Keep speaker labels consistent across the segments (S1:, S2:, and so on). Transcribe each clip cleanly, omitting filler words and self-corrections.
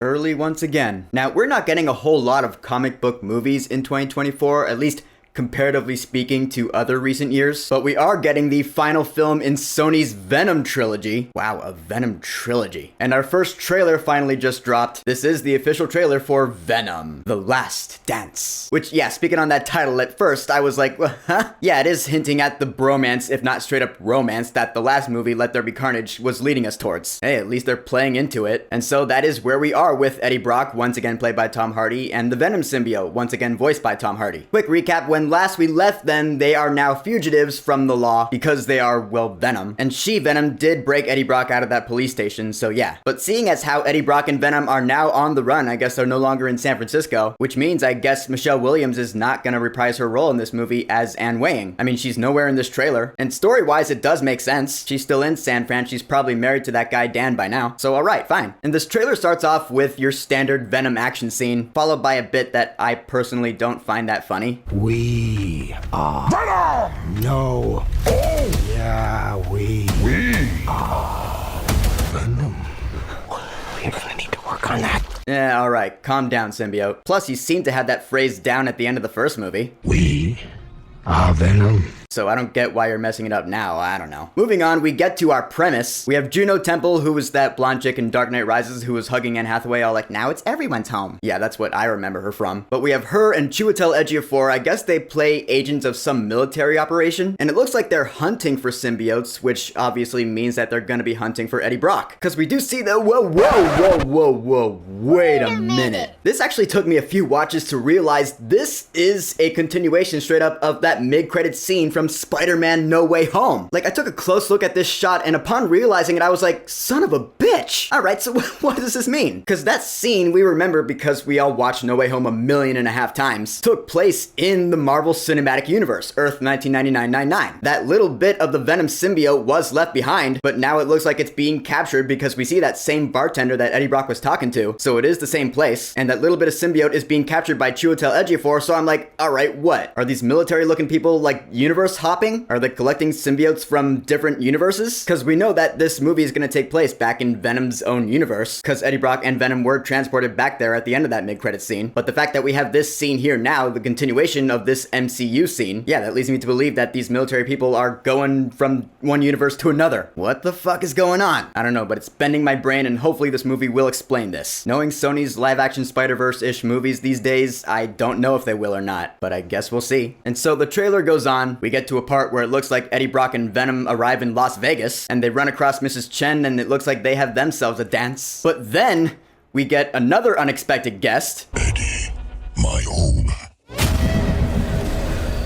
S1: Early once again. Now, we're not getting a whole lot of comic book movies in 2024, at least comparatively speaking to other recent years, but we are getting the final film in Sony's Venom trilogy. Wow, a Venom trilogy. And our first trailer finally just dropped. This is the official trailer for Venom: The Last Dance. Which, yeah, speaking on that title, at first I was like, well, huh? Yeah, it is hinting at the bromance, if not straight up romance, that the last movie, Let There Be Carnage, was leading us towards. Hey, at least they're playing into it. And so that is where we are with Eddie Brock, once again played by Tom Hardy, and the Venom symbiote, once again voiced by Tom Hardy. Quick recap, when last we left them, they are now fugitives from the law because they are, well, Venom. And Venom did break Eddie Brock out of that police station, so yeah. But seeing as how Eddie Brock and Venom are now on the run, I guess they're no longer in San Francisco, which means I guess Michelle Williams is not gonna reprise her role in this movie as Anne Weying. I mean, she's nowhere in this trailer. And story-wise, it does make sense. She's still in San Fran. She's probably married to that guy Dan by now. So alright, fine. And this trailer starts off with your standard Venom action scene, followed by a bit that I personally don't find that funny.
S2: We are Venom! No. Oh! Yeah, we are Venom. We're gonna need to work on that.
S1: Yeah, alright, calm down, symbiote. Plus, you seem to have that phrase down at the end of the first movie.
S2: We are Venom.
S1: So I don't get why you're messing it up now, I don't know. Moving on, we get to our premise. We have Juno Temple, who was that blonde chick in Dark Knight Rises who was hugging Anne Hathaway all like, now it's everyone's home. Yeah, that's what I remember her from. But we have her and Chiwetel Ejiofor. I guess they play agents of some military operation. And it looks like they're hunting for symbiotes, which obviously means that they're gonna be hunting for Eddie Brock. Because we do see the, whoa, wait a minute. This actually took me a few watches to realize this is a continuation straight up of that mid-credit scene from Spider-Man No Way Home. Like, I took a close look at this shot, and upon realizing it, I was like, son of a bitch! Alright, so what does this mean? Because that scene, we remember because we all watched No Way Home 1.5 million times, took place in the Marvel Cinematic Universe, Earth 1999-99. That little bit of the Venom symbiote was left behind, but now it looks like it's being captured because we see that same bartender that Eddie Brock was talking to, so it is the same place, and that little bit of symbiote is being captured by Chiwetel Ejiofor, so I'm like, alright, what? Are these military-looking people, like, universe hopping? Are they collecting symbiotes from different universes? Because we know that this movie is going to take place back in Venom's own universe, because Eddie Brock and Venom were transported back there at the end of that mid-credit scene. But the fact that we have this scene here now, the continuation of this MCU scene, yeah, that leads me to believe that these military people are going from one universe to another. What the fuck is going on? I don't know, but it's bending my brain, and hopefully this movie will explain this. Knowing Sony's live-action Spider-Verse-ish movies these days, I don't know if they will or not, but I guess we'll see. And so the trailer goes on. We get to a part where it looks like Eddie Brock and Venom arrive in Las Vegas, and they run across Mrs. Chen, and it looks like they have themselves a dance. But then, we get another unexpected guest.
S2: Eddie, my own,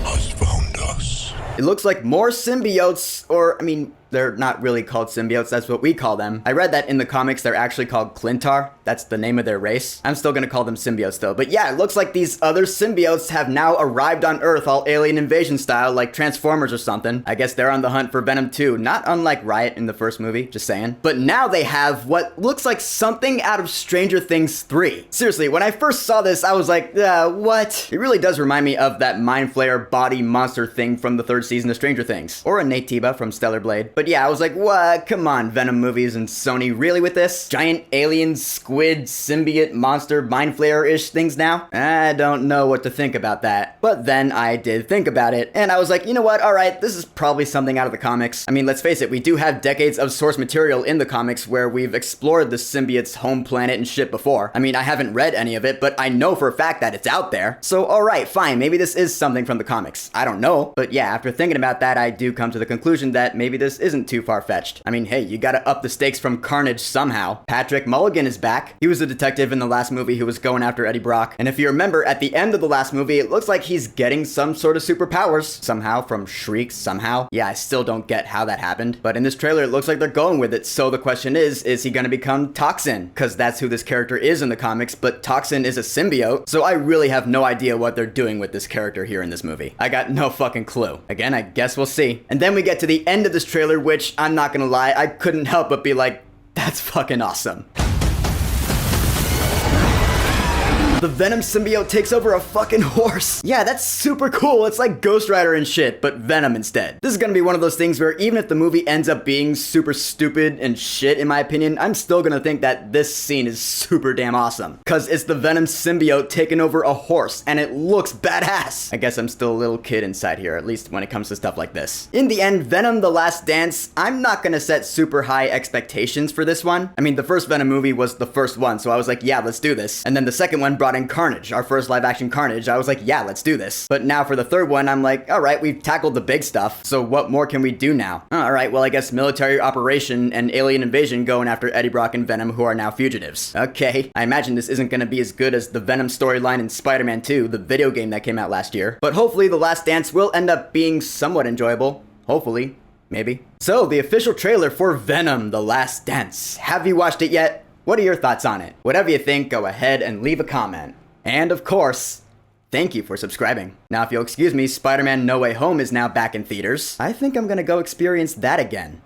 S2: has found us.
S1: It looks like more symbiotes, or, I mean, they're not really called symbiotes, that's what we call them. I read that in the comics they're actually called Clintar. That's the name of their race. I'm still gonna call them symbiotes though. But yeah, it looks like these other symbiotes have now arrived on Earth all alien invasion style, like Transformers or something. I guess they're on the hunt for Venom too, not unlike Riot in the first movie, just saying. But now they have what looks like something out of Stranger Things 3. Seriously, when I first saw this, I was like, what? It really does remind me of that Mind Flayer body monster thing from the 3rd season of Stranger Things. Or a Nate Tiba from Stellar Blade. But yeah, I was like, what? Come on, Venom movies and Sony, really with this? Giant alien, squid, symbiote, monster, mind flayer-ish things now? I don't know what to think about that. But then I did think about it, and I was like, you know what, alright, this is probably something out of the comics. I mean, let's face it, we do have decades of source material in the comics where we've explored the symbiote's home planet and shit before. I mean, I haven't read any of it, but I know for a fact that it's out there. So alright, fine, maybe this is something from the comics. I don't know. But yeah, after thinking about that, I do come to the conclusion that maybe this isn't too far-fetched. I mean, hey, you gotta up the stakes from Carnage somehow. Patrick Mulligan is back. He was a detective in the last movie who was going after Eddie Brock. And if you remember, at the end of the last movie, it looks like he's getting some sort of superpowers. Somehow, from Shriek, somehow. Yeah, I still don't get how that happened. But in this trailer, it looks like they're going with it. So the question is he gonna become Toxin? Because that's who this character is in the comics, but Toxin is a symbiote. So I really have no idea what they're doing with this character here in this movie. I got no fucking clue. Again, I guess we'll see. And then we get to the end of this trailer, which I'm not gonna lie, I couldn't help but be like, that's fucking awesome. The Venom symbiote takes over a fucking horse. Yeah, that's super cool. It's like Ghost Rider and shit, but Venom instead. This is gonna be one of those things where even if the movie ends up being super stupid and shit, in my opinion, I'm still gonna think that this scene is super damn awesome. Cause it's the Venom symbiote taking over a horse, and it looks badass. I guess I'm still a little kid inside here, at least when it comes to stuff like this. In the end, Venom: The Last Dance, I'm not gonna set super high expectations for this one. I mean, the first Venom movie was the first one, so I was like, yeah, let's do this. And then the second one brought in Carnage, our first live action Carnage. I was like, yeah, let's do this. But now for the third one, I'm like, all right, we've tackled the big stuff, so what more can we do now? All right, well, I guess military operation and alien invasion going after Eddie Brock and Venom, who are now fugitives. Okay, I imagine this isn't gonna be as good as the Venom storyline in Spider-Man 2, the video game that came out last year. But hopefully The Last Dance will end up being somewhat enjoyable. Hopefully. Maybe. So, the official trailer for Venom: The Last Dance. Have you watched it yet? What are your thoughts on it? Whatever you think, go ahead and leave a comment. And of course, thank you for subscribing. Now, if you'll excuse me, Spider-Man No Way Home is now back in theaters. I think I'm gonna go experience that again.